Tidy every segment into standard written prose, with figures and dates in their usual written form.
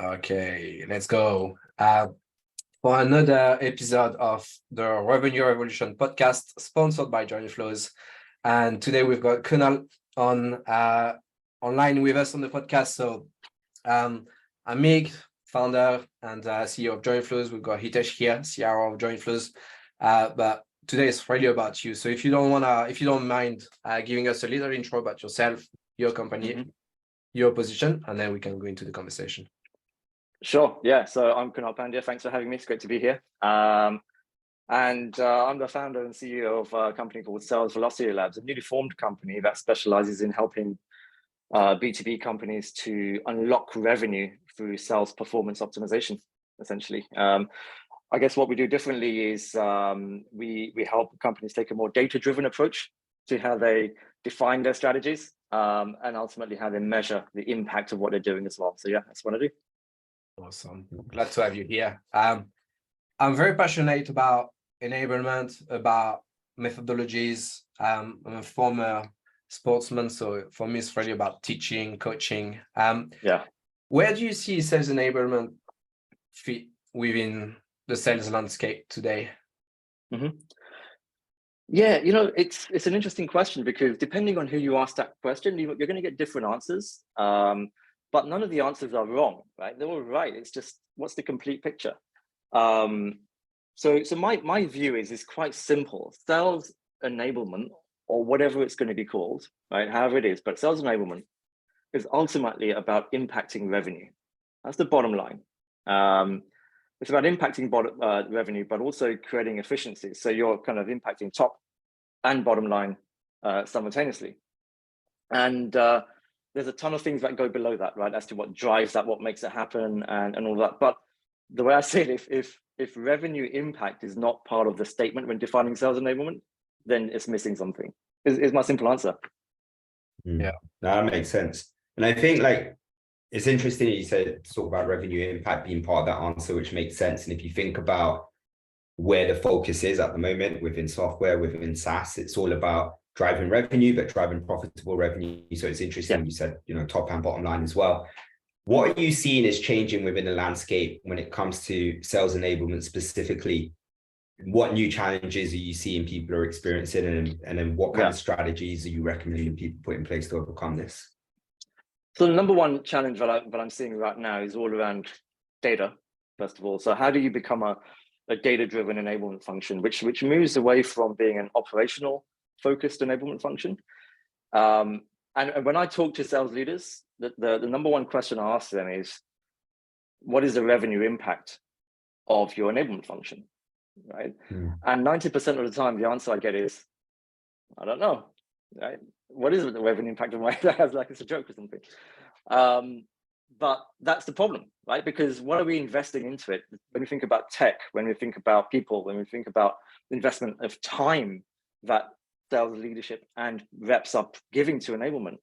Okay, let's go. For another episode of the Revenue Revolution podcast, sponsored by Jointflows. And today we've got Kunal on online with us on the podcast. So I'm Mick, founder and CEO of Jointflows. We've got Hitesh here, CRO of Jointflows. But today is really about you. So if you don't mind giving us a little intro about yourself, your company, your position, and then we can go into the conversation. Sure. Yeah. So I'm Kunal Pandya. Thanks for having me. It's great to be here. I'm the founder and CEO of a company called Sales Velocity Labs, a newly formed company that specializes in helping B2B companies to unlock revenue through sales performance optimization, essentially. I guess what we do differently is we help companies take a more data-driven approach to how they define their strategies and ultimately how they measure the impact of what they're doing as well. So yeah, that's what I do. Awesome. Glad to have you here. I'm very passionate about enablement, about methodologies. I'm a former sportsman, so for me, it's really about teaching, coaching. Where do you see sales enablement fit within the sales landscape today? Yeah, it's an interesting question because depending on who you ask that question, you're going to get different answers. But none of the answers are wrong, right? They're all right. It's just, what's the complete picture? So my view is quite simple. Sales enablement, or whatever it's going to be called, right? However it is, but sales enablement is ultimately about impacting revenue. That's the bottom line. It's about impacting revenue, but also creating efficiencies. So you're kind of impacting top and bottom line simultaneously. And there's a ton of things that go below that, right? As to what drives that, what makes it happen, and all that. But the way I see it, if revenue impact is not part of the statement when defining sales enablement, then it's missing something. Is my simple answer. Yeah, that makes sense. And I think it's interesting that you said talk about revenue impact being part of that answer, which makes sense. And if you think about where the focus is at the moment within software, within SaaS, it's all about driving revenue, but driving profitable revenue. So it's interesting you said, top and bottom line as well. What are you seeing is changing within the landscape when it comes to sales enablement specifically? What new challenges are you seeing people are experiencing, and then what kind of strategies are you recommending people put in place to overcome this? So the number one challenge that I'm seeing right now is all around data, first of all. So how do you become a data-driven enablement function, which moves away from being an operational focused enablement function? And when I talk to sales leaders, the number one question I ask them is, what is the revenue impact of your enablement function, right? And 90% of the time, the answer I get is, I don't know, right? What is the revenue impact of my, like it's a joke or something. But that's the problem, right? Because what are we investing into it? When we think about tech, when we think about people, when we think about investment of time that sales leadership and reps are giving to enablement,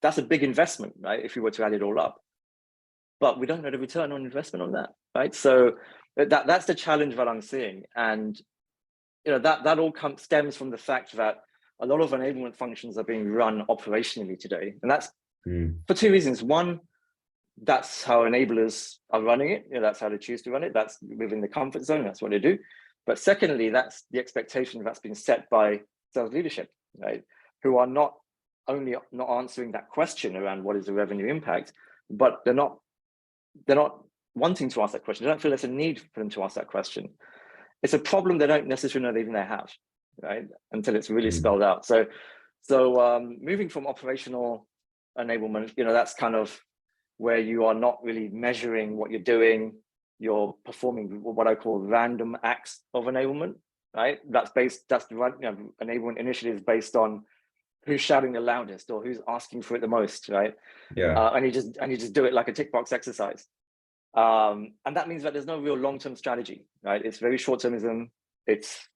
that's a big investment, right? If you were to add it all up, but we don't know the return on investment on that, right? So that's the challenge that I'm seeing. And that all stems from the fact that a lot of enablement functions are being run operationally today. And that's for two reasons. One, that's how enablers are running it. That's how they choose to run it. That's within the comfort zone. That's what they do. But secondly, that's the expectation that's been set by sales leadership, right? Who are not only not answering that question around what is the revenue impact, but they're not wanting to ask that question. They don't feel there's a need for them to ask that question. It's a problem they don't necessarily know even they have, right? Until it's really spelled out. So moving from operational enablement, that's kind of where you are not really measuring what you're doing. You're performing what I call random acts of enablement, right? That's the right, enablement initiative is based on who's shouting the loudest or who's asking for it the most, right? And you just do it like a tick box exercise. And that means that there's no real long-term strategy, right? It's very short-termism. It's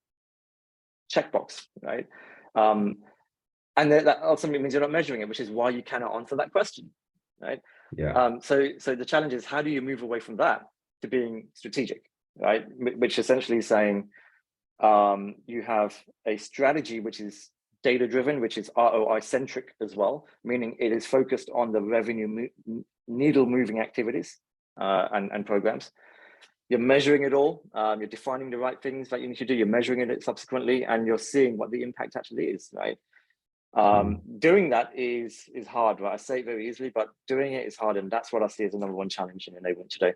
checkbox, right? And that ultimately means you're not measuring it, which is why you cannot answer that question, right? So the challenge is, how do you move away from that to being strategic, right? Which essentially is saying you have a strategy which is data-driven, which is ROI-centric as well, meaning it is focused on the revenue needle-moving activities and programs. You're measuring it all. You're defining the right things that you need to do. You're measuring it subsequently, and you're seeing what the impact actually is, right? Doing that is hard, right? I say it very easily, but doing it is hard, and that's what I see as the number one challenge in enablement today.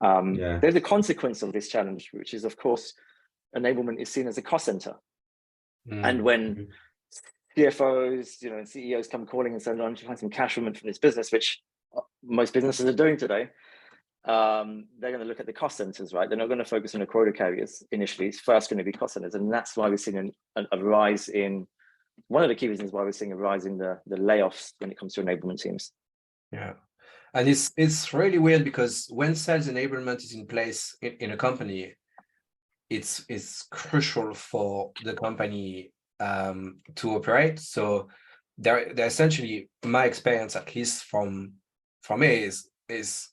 There's a consequence of this challenge, which is, of course, enablement is seen as a cost center. And when CFOs, and CEOs come calling and saying, "I want to find some cash from this business," which most businesses are doing today, they're going to look at the cost centers, right? They're not going to focus on the quota carriers initially. It's first going to be cost centers, and that's why we're seeing a rise in. One of the key reasons why we're seeing a rise in the layoffs when it comes to enablement teams. Yeah, and it's really weird because when sales enablement is in place in a company, it's crucial for the company to operate. So they're essentially, my experience, at least from me, is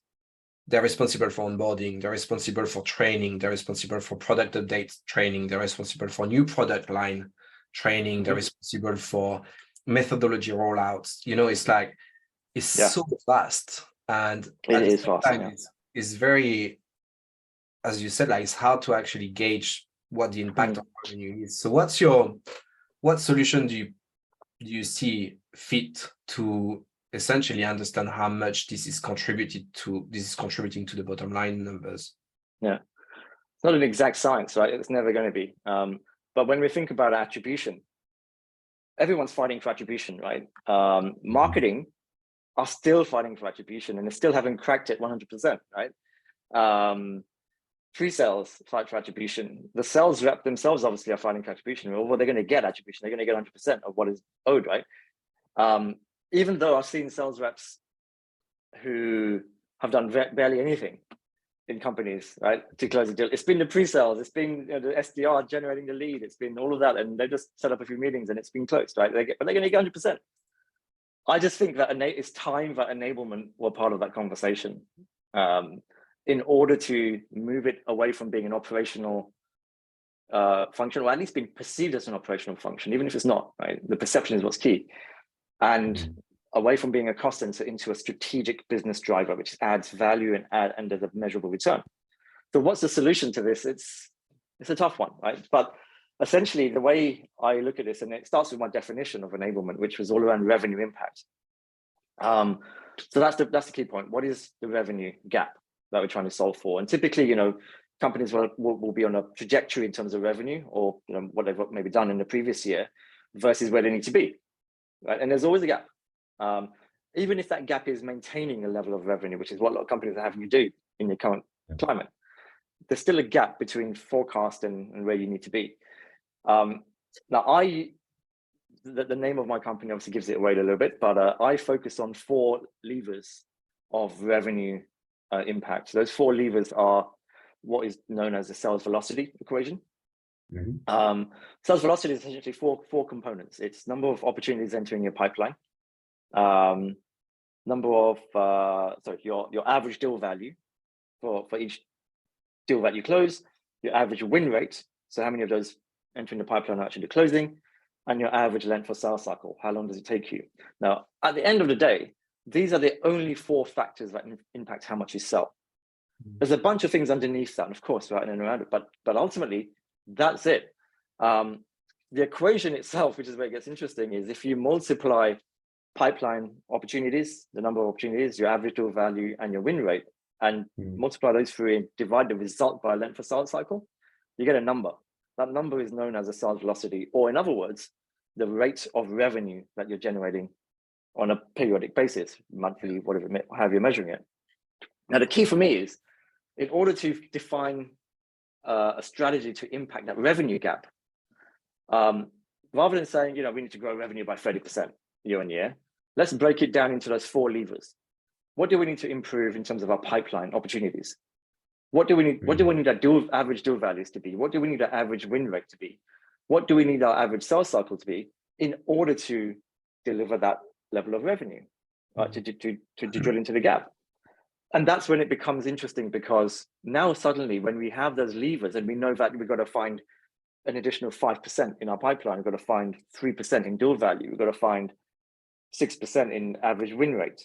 they're responsible for onboarding, they're responsible for training, they're responsible for product update training, they're responsible for new product line training, they're responsible for methodology rollouts. It's like so vast, and it is fast. It's very, as you said, like it's hard to actually gauge what the impact on revenue is. So what solution do you see fit to essentially understand how much this is contributing to the bottom line numbers? Yeah, it's not an exact science, right? It's never going to be. But when we think about attribution, everyone's fighting for attribution, right? Marketing are still fighting for attribution, and they still haven't cracked it 100%, right? Pre-sales fight for attribution. The sales rep themselves obviously are fighting for attribution. Well, they're going to get attribution. They're going to get 100% of what is owed, right? Even though I've seen sales reps who have done barely anything in companies, right, to close a deal. It's been the pre-sales, it's been the SDR generating the lead, it's been all of that, and they just set up a few meetings and it's been closed, right? But they're going to get 100%. I just think that it's time that enablement were part of that conversation in order to move it away from being an operational function, or at least being perceived as an operational function, even if it's not, right? The perception is what's key. And away from being a cost center into a strategic business driver, which adds value and there's a measurable return. So what's the solution to this? It's a tough one, right? But essentially the way I look at this, and it starts with my definition of enablement, which was all around revenue impact. So that's the key point. What is the revenue gap that we're trying to solve for? And typically, companies will be on a trajectory in terms of revenue, or what they've maybe done in the previous year versus where they need to be, right? And there's always a gap. Even if that gap is maintaining a level of revenue, which is what a lot of companies are having you do in the current climate, there's still a gap between forecast and where you need to be. Now, the name of my company obviously gives it away a little bit, but I focus on 4 levers of revenue impact. So those 4 levers are what is known as the sales velocity equation. Sales velocity is essentially four components. It's number of opportunities entering your pipeline, number of your average deal value for each deal that you close, your average win rate, so how many of those entering the pipeline are actually closing, and your average length of sales cycle, how long does it take you? Now, at the end of the day, these are the only 4 factors that impact how much you sell. There's a bunch of things underneath that, of course, right, and around it, but ultimately, that's it. The equation itself, which is where it gets interesting, is if you multiply pipeline opportunities, the number of opportunities, your average deal value, and your win rate, and multiply those through and divide the result by length of sales cycle, you get a number. That number is known as a sales velocity, or in other words, the rate of revenue that you're generating on a periodic basis, monthly, however you're measuring it. Now, the key for me is, in order to define a strategy to impact that revenue gap, rather than saying, we need to grow revenue by 30% year on year, let's break it down into those 4 levers. What do we need to improve in terms of our pipeline opportunities? What do we need? What do we need our average deal values to be? What do we need our average win rate to be? What do we need our average sales cycle to be in order to deliver that level of revenue, to drill into the gap? And that's when it becomes interesting, because now suddenly when we have those levers and we know that we've got to find an additional 5% in our pipeline, we've got to find 3% in deal value, we've got to find 6% in average win rate,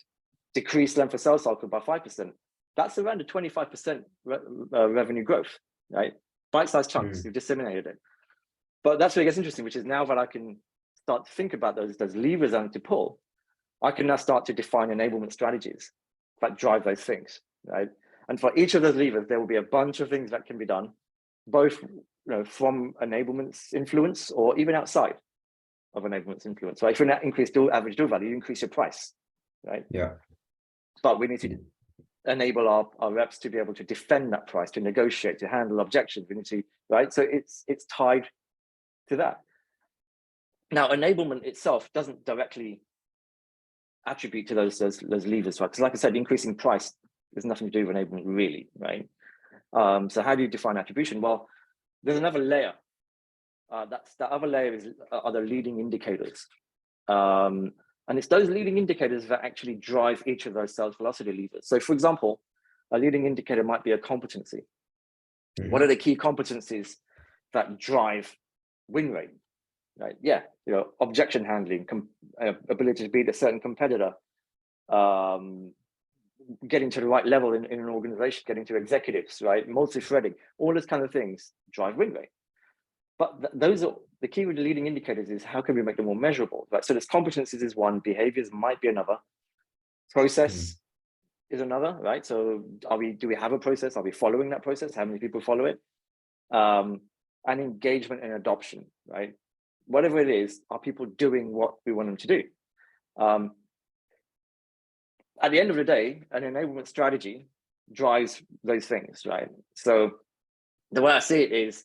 decrease length of sales cycle by 5%. that's around a 25% revenue growth, right? Bite-sized chunks, you've disseminated it. But that's where it gets interesting, which is now that I can start to think about those levers I need to pull, I can now start to define enablement strategies that drive those things, right? And for each of those levers, there will be a bunch of things that can be done, both from enablement's influence or even outside of enablement's influence. So if you increase average deal value, you increase your price, right? Yeah. But we need to enable our reps to be able to defend that price, to negotiate, to handle objections. We need to, right? So it's tied to that. Now, enablement itself doesn't directly attribute to those levers, right? Because like I said, increasing price has nothing to do with enablement really, right? So how do you define attribution? Well, there's another layer. That other layer are the leading indicators. And it's those leading indicators that actually drive each of those sales velocity levers. So for example, a leading indicator might be a competency. What are the key competencies that drive win rate? Right? Yeah, objection handling, ability to beat a certain competitor, getting to the right level in an organization, getting to executives, right? Multi-threading, all those kind of things drive win rate. But those are the key with the leading indicators is how can we make them more measurable, right? So there's competencies is one, behaviors might be another, process is another, right? So do we have a process? Are we following that process? How many people follow it? And engagement and adoption, right? Whatever it is, are people doing what we want them to do? At the end of the day, an enablement strategy drives those things, right? So the way I see it is,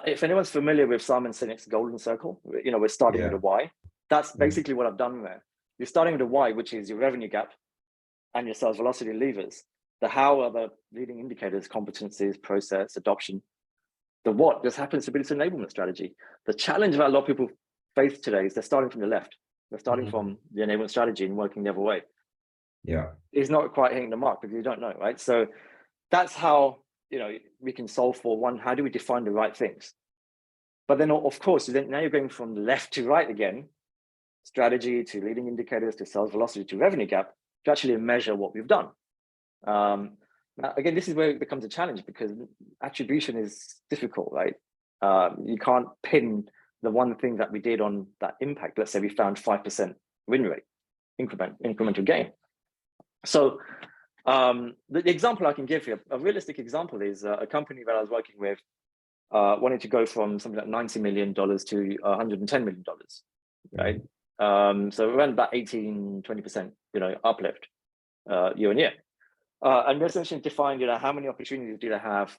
if anyone's familiar with Simon Sinek's golden circle, we're starting with a why. That's basically what I've done there. You're starting with a why, which is your revenue gap and your sales velocity levers. The how are the leading indicators, competencies, process, adoption. The what just happens to be this enablement strategy. The challenge that a lot of people face today is they're starting from the left. They're starting from the enablement strategy and working the other way. Yeah. It's not quite hitting the mark because you don't know, right? So that's how we can solve for one, how do we define the right things? But then of course, now you're going from left to right again, strategy to leading indicators to sales velocity to revenue gap to actually measure what we've done. Now, again, this is where it becomes a challenge because attribution is difficult, right? You can't pin the one thing that we did on that impact. Let's say we found 5% win rate, incremental gain. So the example I can give you, a realistic example is a company that I was working with wanted to go from something like $90 million to $110 million, right? So around about 18-20%, uplift year on year. And we essentially defined, how many opportunities do they have?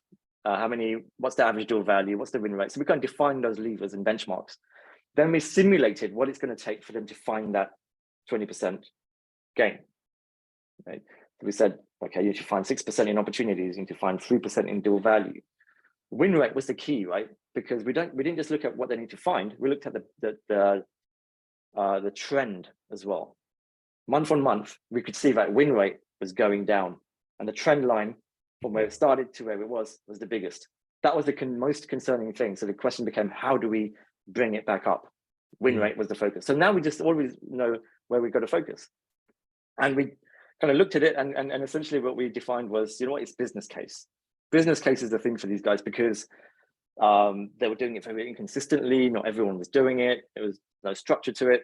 What's the average deal value? What's the win rate? So we can define those levers and benchmarks. Then we simulated what it's going to take for them to find that 20% gain, right? So we said, okay, you need to find 6% in opportunities, you need to find 3% in deal value. Win rate was the key, right? Because we didn't just look at what they need to find. We looked at the trend as well. Month on month, we could see that win rate was going down, and the trend line from where it started to where it was the biggest. That was the most concerning thing. So the question became, how do we bring it back up? Win rate was the focus. So now we just always know where we've got to focus. And we kind of looked at it and essentially what we defined was, it's business case. Business case is the thing for these guys because they were doing it very inconsistently. Not everyone was doing it. There was no structure to it.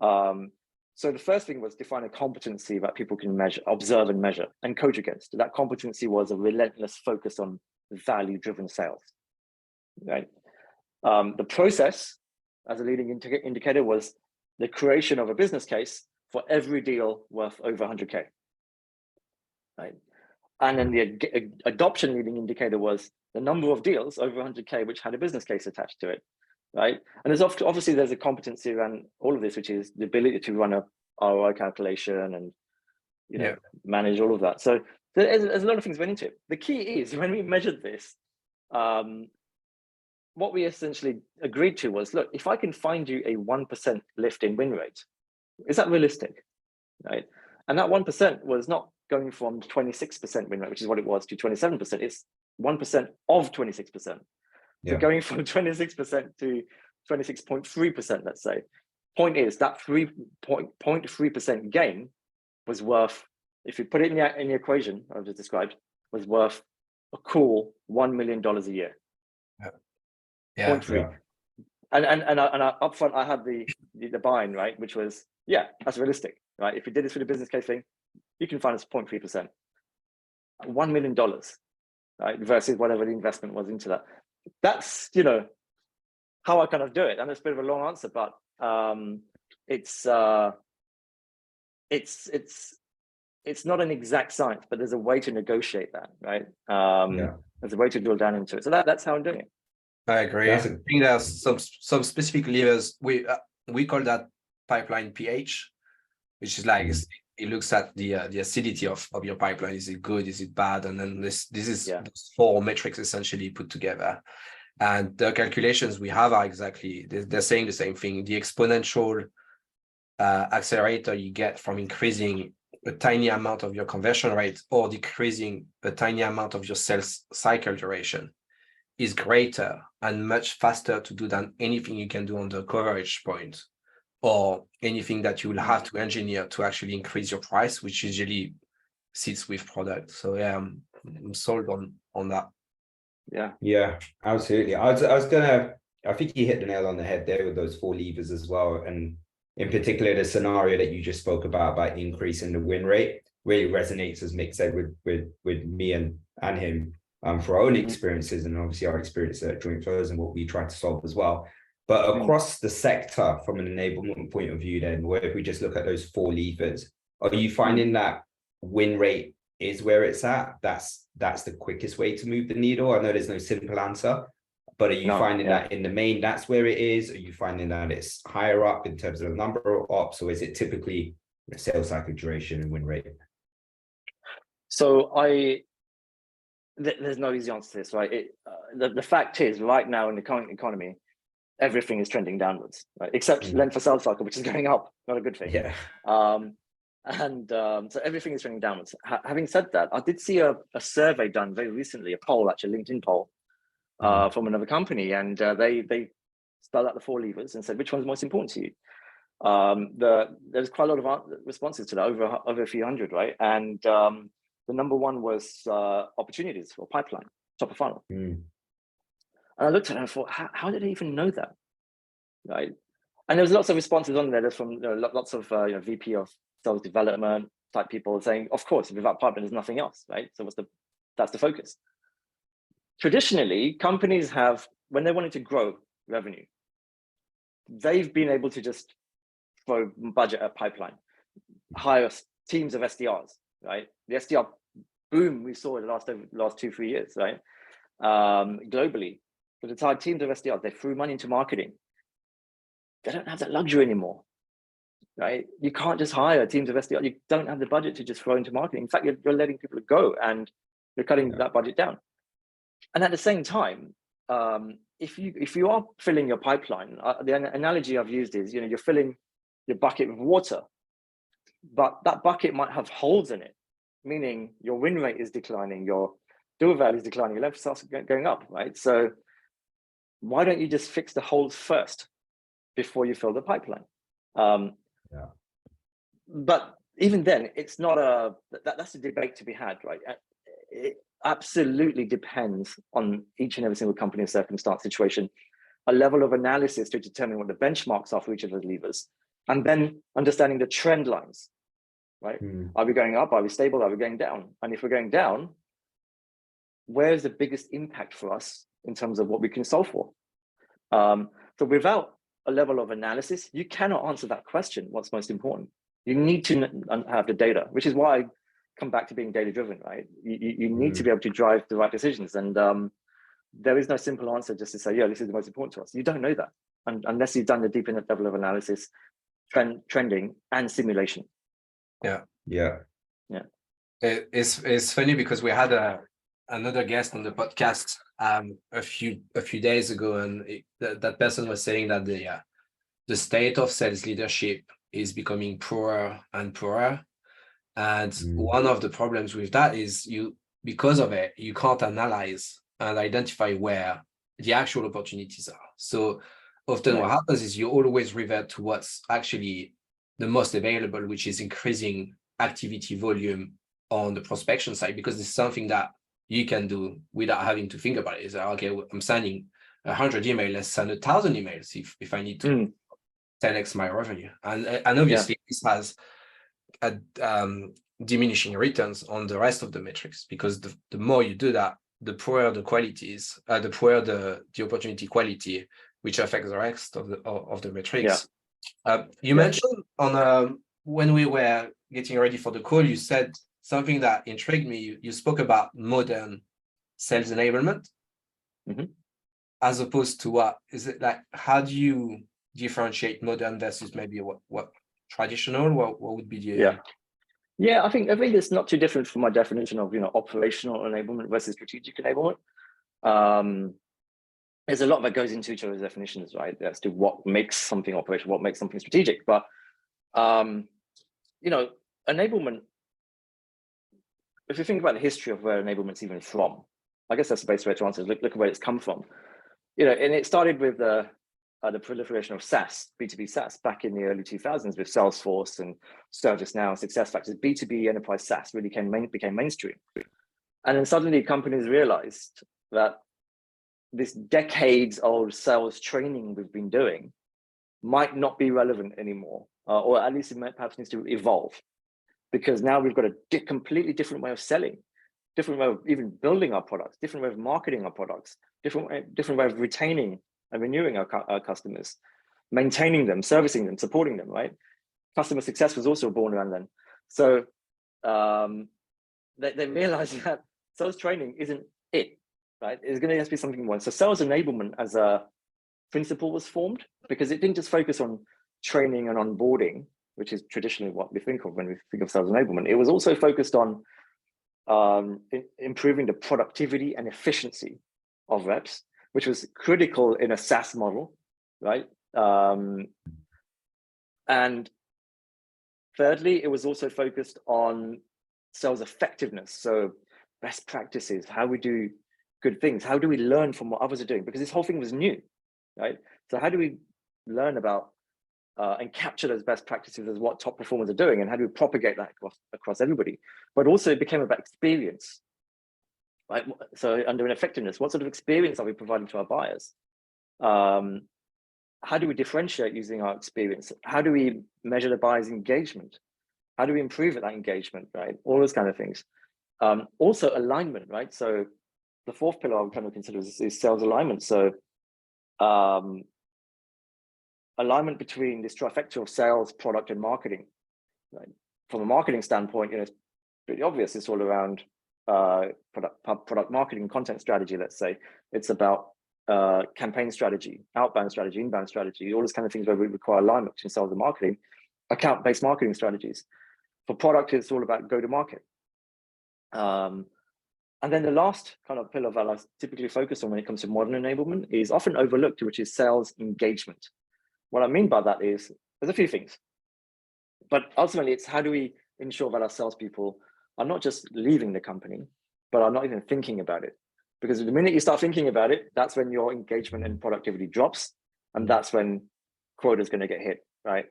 So the first thing was define a competency that people can measure, observe and measure and coach against. That competency was a relentless focus on value-driven sales, right? The process as a leading indicator was the creation of a business case for every deal worth over 100K, right? And then the adoption leading indicator was the number of deals over 100K which had a business case attached to it, right? And there's obviously there's a competency around all of this, which is the ability to run a ROI calculation and manage all of that. So there's a lot of things went into it. The key is when we measured this, what we essentially agreed to was, look, if I can find you a 1% lift in win rate, is that realistic, right? And that 1% was not going from 26% win rate, which is what it was, to 27%. It's 1% of 26%. So going from 26% to 26.3%, let's say. Point is that 3.3% gain was worth if you put it in the equation I've just described, was worth a cool $1 million a year. Yeah. 0.3. Yeah. And up front, I had the buy-in, right, which was, yeah, that's realistic, right? If you did this for the business case thing, you can find us 0.3%, $1 million, right, versus whatever the investment was into that. That's, you know, how I kind of do it. And it's a bit of a long answer, but it's not an exact science, but there's a way to negotiate that, right? There's a way to drill down into it. So that's how I'm doing it. I agree. I think there's some specific levers. We call that pipeline pH, which is like it looks at the acidity of your pipeline. Is it good? Is it bad? And then this is those 4 metrics essentially put together. And the calculations we have are exactly, they're saying the same thing. The exponential accelerator you get from increasing a tiny amount of your conversion rate or decreasing a tiny amount of your sales cycle duration is greater and much faster to do than anything you can do on the coverage point or anything that you will have to engineer to actually increase your price, which usually sits with product. So yeah, I'm sold on that. Yeah, absolutely. I think you hit the nail on the head there with those 4 levers as well. And in particular, the scenario that you just spoke about increasing the win rate really resonates, as Mick said, with me and him for our own experiences and obviously our experience at Jointflows and what we try to solve as well. But across the sector, from an enablement point of view, then, where if we just look at those 4 levers, are you finding that win rate is where it's at? That's the quickest way to move the needle? I know there's no simple answer, but are you finding that in the main, that's where it is? Are you finding that it's higher up in terms of the number of ops, or is it typically the sales cycle duration and win rate? So there's no easy answer to this, right? The fact is, right now in the current economy, everything is trending downwards, right? Except length of sales cycle, which is going up, not a good thing. Yeah. So everything is trending downwards. Having said that, I did see a survey done very recently, a poll, actually, a LinkedIn poll from another company, and they spelled out the 4 levers and said, which one's most important to you? There's quite a lot of responses to that, over a few hundred, right? And the number 1 was opportunities or pipeline, top of funnel. And I looked at it and I thought, how did they even know that, right? And there's lots of responses on there. There's from lots of VP of sales development type people saying, of course, without pipeline, there's nothing else, right? So that's the focus. Traditionally, companies have, when they wanted to grow revenue, they've been able to just throw budget at pipeline, hire teams of SDRs, right? The SDR boom we saw in the last 2-3 years, right? Globally, but the teams of SDRs, they threw money into marketing. They don't have that luxury anymore, right? You can't just hire teams of SDR. You don't have the budget to just throw into marketing. In fact, you're letting people go and you're cutting that budget down. And at the same time, if you are filling your pipeline, the analogy I've used is, you're filling your bucket with water, but that bucket might have holes in it, meaning your win rate is declining, your deal value is declining, your length starts going up, right? So why don't you just fix the holes first before you fill the pipeline? But even then, it's not that's a debate to be had, right? It absolutely depends on each and every single company's circumstance, situation, a level of analysis to determine what the benchmarks are for each of those levers, and then understanding the trend lines, right? Are we going up? Are we stable? Are we going down? And if we're going down, where's the biggest impact for us in terms of what we can solve for? So without a level of analysis, you cannot answer that question, what's most important. You need to have the data, which is why I come back to being data-driven, right? You need to be able to drive the right decisions. And there is no simple answer just to say, yeah, this is the most important to us. You don't know that unless you've done the deep enough level of analysis, trending, and simulation. Yeah. It's funny because we had another guest on the podcast a few days ago, and that person was saying that the state of sales leadership is becoming poorer and poorer. And one of the problems with that is because of it, you can't analyze and identify where the actual opportunities are. So often what happens is you always revert to what's actually the most available, which is increasing activity volume on the prospection side, because it's something that you can do without having to think about it. It's like, okay, I'm sending 100 emails, let's send 1,000 emails if I need to 10x my revenue. And obviously this has a diminishing returns on the rest of the metrics, because the more you do that, the poorer the quality is, the poorer the opportunity quality, which affects the rest of the metrics. You mentioned on when we were getting ready for the call, you said something that intrigued me. You spoke about modern sales enablement, as opposed to what is it like? How do you differentiate modern versus maybe what traditional? What would be the I think it's not too different from my definition of operational enablement versus strategic enablement. There's a lot that goes into each other's definitions, right? As to what makes something operational, what makes something strategic. But enablement, if you think about the history of where enablement's even from, I guess that's the best way to answer. Look at where it's come from. And it started with the proliferation of SaaS, B2B SaaS, back in the early 2000s with Salesforce and ServiceNow and SuccessFactors. B2B enterprise SaaS really became mainstream. And then suddenly companies realized that this decades-old sales training we've been doing might not be relevant anymore, or at least it perhaps needs to evolve, because now we've got a completely different way of selling, different way of even building our products, different way of marketing our products, different way of retaining and renewing our customers, maintaining them, servicing them, supporting them, right? Customer success was also born around then. So they realized that sales training isn't it, right? It's going to have to be something more. So sales enablement as a principle was formed because it didn't just focus on training and onboarding, which is traditionally what we think of when we think of sales enablement. It was also focused on improving the productivity and efficiency of reps, which was critical in a SaaS model, right? And thirdly, it was also focused on sales effectiveness. So best practices, how we do good things, how do we learn from what others are doing? Because this whole thing was new, right? So how do we learn about and capture those best practices as what top performers are doing, and how do we propagate that across everybody? But also it became about experience, right? So under an effectiveness, what sort of experience are we providing to our buyers? How do we differentiate using our experience? How do we measure the buyer's engagement? How do we improve that engagement, right? All those kind of things. Also alignment, right? So the fourth pillar I would kind of consider is sales alignment. So alignment between this trifecta of sales, product, and marketing. Right? From a marketing standpoint, it's pretty obvious. It's all around product marketing, content strategy, let's say. It's about campaign strategy, outbound strategy, inbound strategy, all those kind of things where we require alignment between sales and marketing, account-based marketing strategies. For product, it's all about go-to-market. And then the last kind of pillar that I typically focus on when it comes to modern enablement is often overlooked, which is sales engagement. What I mean by that is there's a few things, but ultimately it's how do we ensure that our salespeople are not just leaving the company, but are not even thinking about it. Because the minute you start thinking about it, that's when your engagement and productivity drops, and that's when quota is going to get hit, right?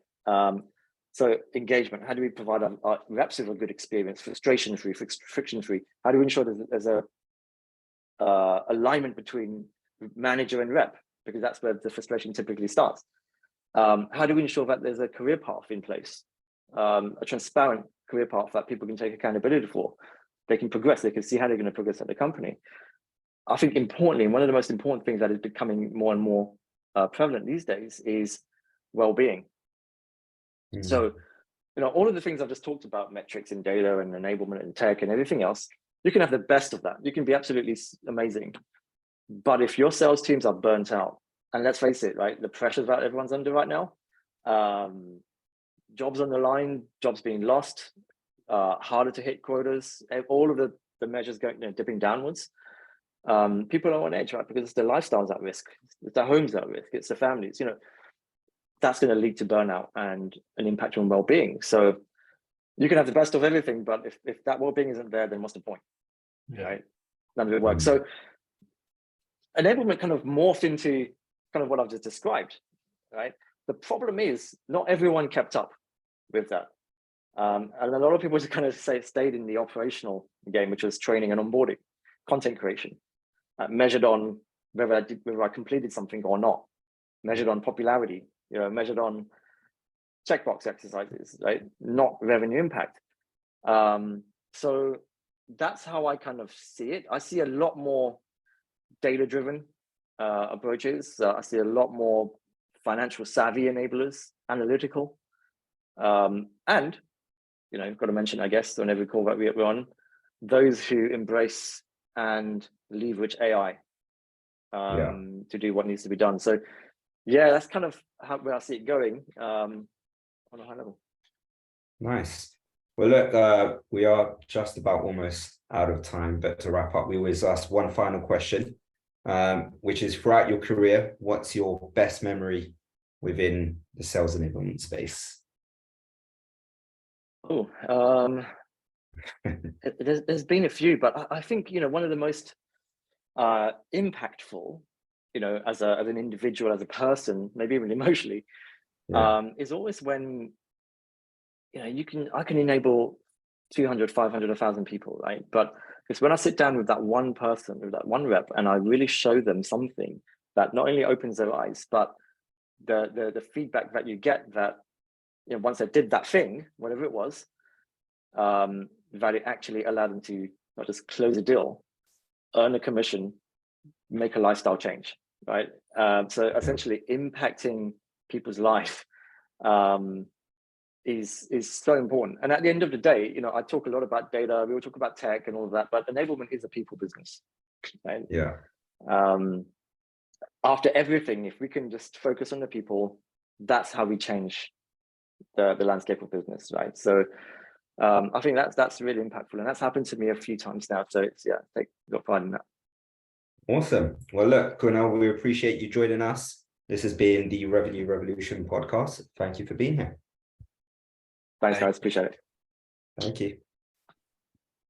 So engagement, how do we provide our reps with a good experience, frustration-free, friction-free? How do we ensure there's a alignment between manager and rep? Because that's where the frustration typically starts. How do we ensure that there's a career path in place, a transparent career path that people can take accountability for? They can progress, they can see how they're going to progress at the company. I think importantly, one of the most important things that is becoming more and more prevalent these days is well-being. So, all of the things I've just talked about, metrics and data and enablement and tech and everything else, you can have the best of that. You can be absolutely amazing. But if your sales teams are burnt out, and let's face it, right, the pressures that everyone's under right now, jobs on the line, jobs being lost, harder to hit quotas, all of the measures going, dipping downwards. People are on edge, right? Because it's their lifestyles at risk, it's their homes at risk, it's their families, that's going to lead to burnout and an impact on well-being. So you can have the best of everything, but if that well-being isn't there, then what's the point? Right? None of it works. So enablement kind of morphed into kind of what I've just described, right? The problem is not everyone kept up with that. And a lot of people just kind of stayed in the operational game, which was training and onboarding, content creation, measured on whether I completed something or not, measured on popularity, measured on checkbox exercises, right? Not revenue impact. So that's how I kind of see it. I see a lot more data-driven approaches. I see a lot more financial savvy enablers, analytical, and got to mention, I guess, on every call that we're on, those who embrace and leverage AI to do what needs to be done. So, yeah, that's kind of where I see it going on a high level. Nice. Well, look, we are just about almost out of time, but to wrap up, we always ask one final question, which is, throughout your career, what's your best memory within the sales enablement space? Oh, there's been a few, but I think, one of the most impactful, as an individual, as a person, maybe even emotionally, is always when, I can enable 200, 500, 1,000 people, right? But it's when I sit down with that one person, with that one rep, and I really show them something that not only opens their eyes, but the feedback that you get that, once I did that thing, whatever it was, that it actually allowed them to not just close a deal, earn a commission, make a lifestyle change, right? So essentially impacting people's life is so important. And at the end of the day, I talk a lot about data, we will talk about tech and all of that, but enablement is a people business, right? Yeah. After everything, if we can just focus on the people, that's how we change the landscape of business, right? So I think that's really impactful, and that's happened to me a few times now. So it's got pride in that. Awesome. Well, look, Kunal, we appreciate you joining us. This has been the Revenue Revolution podcast. Thank you for being here. Thanks, guys. Appreciate it. Thank you.